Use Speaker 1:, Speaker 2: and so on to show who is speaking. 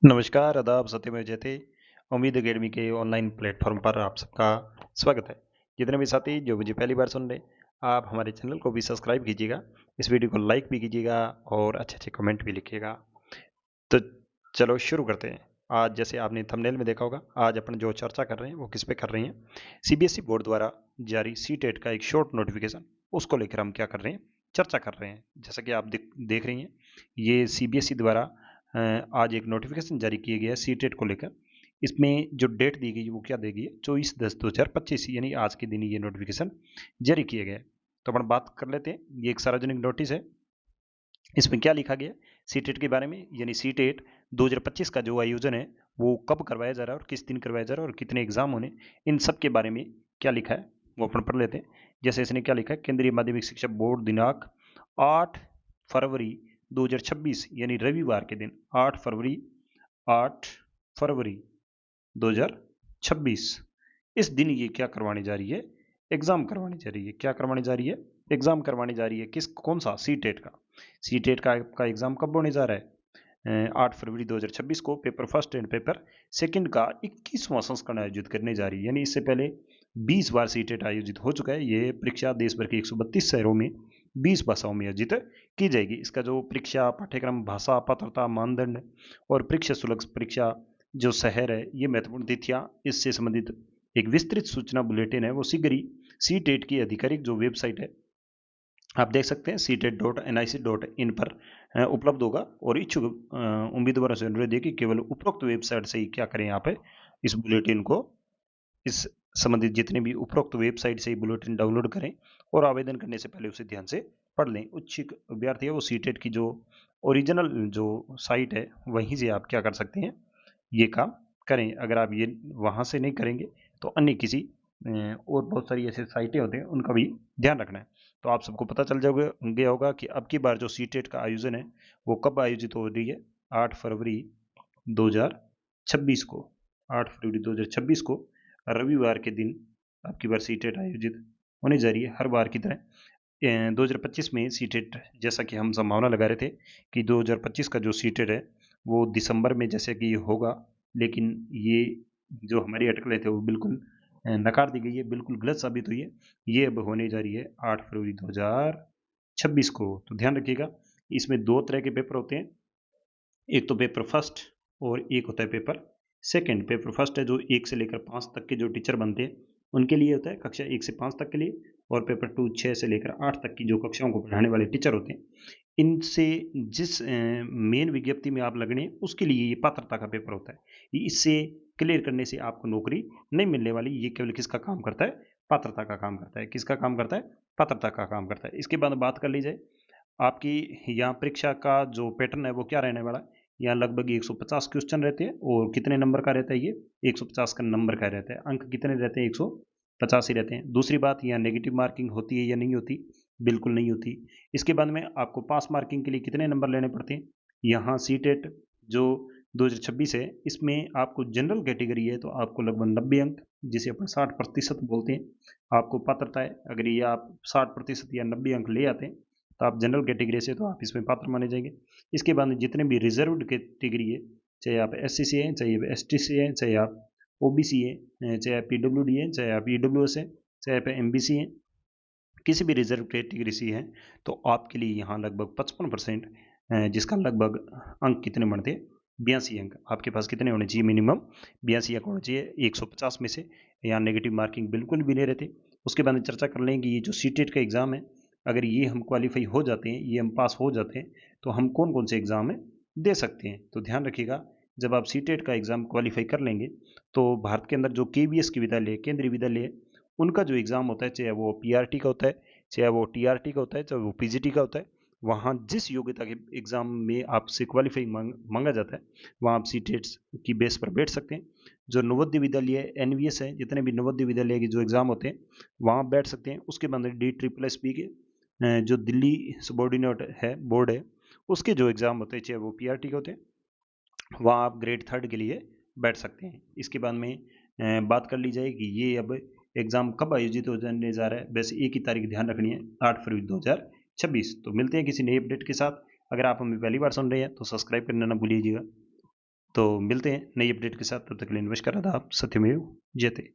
Speaker 1: नमस्कार, आदाब, सत्यमेव जयते। उम्मीद अकेडमी के ऑनलाइन प्लेटफ़ॉर्म पर आप सबका स्वागत है। जितने भी साथी जो मुझे पहली बार सुन रहे हैं, आप हमारे चैनल को भी सब्सक्राइब कीजिएगा, इस वीडियो को लाइक भी कीजिएगा और अच्छे-अच्छे कमेंट भी लिखिएगा। तो चलो शुरू करते हैं। आज जैसे आपने थंबनेल में देखा होगा, आज अपन जो चर्चा कर रहे हैं, वो किस पे कर रहे हैं? सीबीएसई बोर्ड द्वारा जारी सीटेट का एक शॉर्ट नोटिफ़िकेशन, उसको लेकर हम क्या कर रहे हैं? चर्चा कर रहे हैं। जैसा कि आप देख रही हैं, ये सीबीएसई द्वारा आज एक नोटिफिकेशन जारी किया गया है सीटेट को लेकर। इसमें जो डेट दी गई है वो क्या दी गई है 24/10/2025 यानी आज के दिन ये नोटिफिकेशन जारी किया गया है। तो अपन बात कर लेते हैं। ये एक सार्वजनिक नोटिस है। इसमें क्या लिखा गया सीटेट के बारे में, यानी सीटेट 2025 का जो आयोजन है वो कब करवाया जा रहा है और किस दिन करवाया जा रहा है और कितने एग्जाम होने, इन सब के बारे में क्या लिखा है वो अपन पढ़ लेते हैं। जैसे इसने क्या लिखा है, केंद्रीय माध्यमिक शिक्षा बोर्ड दिनांक 8 फरवरी 2026 यानी रविवार के दिन 8 फरवरी 2026 इस दिन ये क्या करवाने जा रही है, एग्जाम करवाने जा रही है। क्या करवाने जा रही है, एग्जाम करवाने जा रही है। किस कौन सा, सीटेट का। सीटेट का एग्जाम कब होने जा रहा है? 8 फरवरी 2026 को paper first and paper second का 21वां संस्करण आयोजित करने जा रही है। यानी इससे पहले 20 बार सीटेट आयोजित हो चुका है। ये परीक्षा देश भर के 132 शहरों में 20 भाषाओं में आयोजित की जाएगी। इसका जो परीक्षा पाठ्यक्रम, भाषा, पात्रता मानदंड और परीक्षा शुल्क, परीक्षा जो शहर है, ये महत्वपूर्ण तिथियां, इससे संबंधित एक विस्तृत सूचना बुलेटिन है, वो शीघ्र ही सीटेट की आधिकारिक जो वेबसाइट है, आप देख सकते हैं ctet.nic.in पर उपलब्ध होगा। और इच्छुक उम्मीदवारों से अनुरोध है कि केवल उपरोक्त वेबसाइट से ही क्या करें, यहाँ पे इस बुलेटिन को, इस संबंधित जितने भी उपरोक्त वेबसाइट से ही बुलेटिन डाउनलोड करें और आवेदन करने से पहले उसे ध्यान से पढ़ लें। इच्छुक अभ्यर्थी है वो सीटेट की जो ओरिजिनल जो साइट है वहीं से आप क्या कर सकते हैं, ये काम करें। अगर आप ये वहाँ से नहीं करेंगे तो अन्य किसी और बहुत सारी ऐसे साइटें होते हैं, उनका भी ध्यान रखना है। तो आप सबको पता चल जाओगे गया होगा कि अब की बार जो सीटेट का आयोजन है वो कब आयोजित हो रही है। 8 फरवरी 2026 को, 8 फरवरी 2026 को रविवार के दिन आपकी बार सीटेट आयोजित होने जा रही है, हर बार की तरह। 2025 में सीटेट, जैसा कि हम संभावना लगा रहे थे कि 2025 का जो सीटेट है वो दिसंबर में जैसे कि होगा, लेकिन ये जो हमारी अटकलें थे वो बिल्कुल नकार दी गई है, बिल्कुल गलत साबित हुई है। ये अब होने जा रही है 8 फरवरी 2026 को। तो ध्यान रखिएगा, इसमें दो तरह के पेपर होते हैं, एक तो पेपर फर्स्ट और एक होता है पेपर सेकंड। पेपर फर्स्ट है जो 1 से लेकर 5 तक के जो टीचर बनते हैं उनके लिए होता है, कक्षा 1 से 5 तक के लिए। और पेपर 2 6 से लेकर 8 तक की जो कक्षाओं को पढ़ाने वाले टीचर होते हैं, इनसे जिस मेन विज्ञप्ति में आप लगने उसके लिए ये पात्रता का पेपर होता है। इससे क्लियर करने से आपको नौकरी नहीं मिलने वाली। ये केवल किसका काम करता है, पात्रता का काम करता है। किसका काम करता है, पात्रता का काम करता है। इसके बाद बात कर ली जाए आपकी यहाँ परीक्षा का जो पैटर्न है वो क्या रहने वाला है। यहाँ लगभग 150 क्वेश्चन रहते हैं। और कितने नंबर का रहता है ये, 150 का नंबर का रहता है। अंक कितने रहते हैं, 150 ही रहते हैं। दूसरी बात, यहाँ नेगेटिव मार्किंग होती है या नहीं होती, बिल्कुल नहीं होती। इसके बाद में आपको पास मार्किंग के लिए कितने नंबर लेने पड़ते हैं। यहाँ सीटेट जो 2026 है, इसमें आपको जनरल कैटेगरी है तो आपको लगभग 90 अंक, जिसे अपन 60% बोलते हैं, आपको पात्रता है। अगर ये आप 60% या 90 अंक ले आते हैं तो आप जनरल कैटेगरी से, तो आप इसमें पात्र माने जाएंगे। इसके बाद जितने भी रिजर्व्ड कैटेगरी है, चाहे आप एस सी से हैं, चाहे एस टी से हैं, चाहे आप ओ बी सी है, चाहे आप पी डब्ल्यू डी है, चाहे आप ई डब्ल्यू एस है, चाहे आप एम बी सी हैं, किसी भी रिजर्व कैटेगरी से हैं, तो आपके लिए यहाँ लगभग 55%, जिसका लगभग अंक कितने बनते हैं, 82 अंक आपके पास कितने होने चाहिए, मिनिमम 82 अंक होने चाहिए 150 में से। यहाँ नेगेटिव मार्किंग बिल्कुल भी नहीं रहती। उसके बाद चर्चा कर लेंगे ये जो सीटेट का एग्ज़ाम है, अगर ये हम क्वालिफाई हो जाते हैं, ये हम पास हो जाते हैं, तो हम कौन कौन से एग्ज़ाम में दे सकते हैं। तो ध्यान रखिएगा, जब आप सीटेट का एग्ज़ाम क्वालिफाई कर लेंगे तो भारत के अंदर जो केवीएस के विद्यालय, केंद्रीय विद्यालय, उनका जो एग्ज़ाम होता है, चाहे वो पीआरटी का होता है, चाहे वो टीआरटी का होता है, चाहे वो पीजीटी का होता है, वहाँ जिस योग्यता के एग्ज़ाम में आपसे क्वालिफाई मांगा जाता है, वहाँ आप सीटेट की बेस पर बैठ सकते हैं। जो नवोदय विद्यालय एनवीएस है, जितने भी नवोदय विद्यालय के जो एग्ज़ाम होते हैं वहाँ बैठ सकते हैं। उसके बाद डी ट्रिपल एस पी के जो दिल्ली सबॉर्डिनेट है बोर्ड है, उसके जो एग्ज़ाम होते हैं, चाहे वो पीआरटी के होते हैं, वहाँ आप ग्रेड थर्ड के लिए बैठ सकते हैं। इसके बाद में बात कर ली जाए कि ये अब एग्ज़ाम कब आयोजित हो जाने जा रहा है। बस एक ही तारीख ध्यान रखनी है, 8 फरवरी 2026। तो मिलते हैं किसी नए अपडेट के साथ। अगर आप हमें पहली बार सुन रहे हैं तो सब्सक्राइब करना ना भूलिएगा। तो मिलते हैं नई अपडेट के साथ, तब तक के लिए नमस्कार, आदाब, सत्यमेव जयते।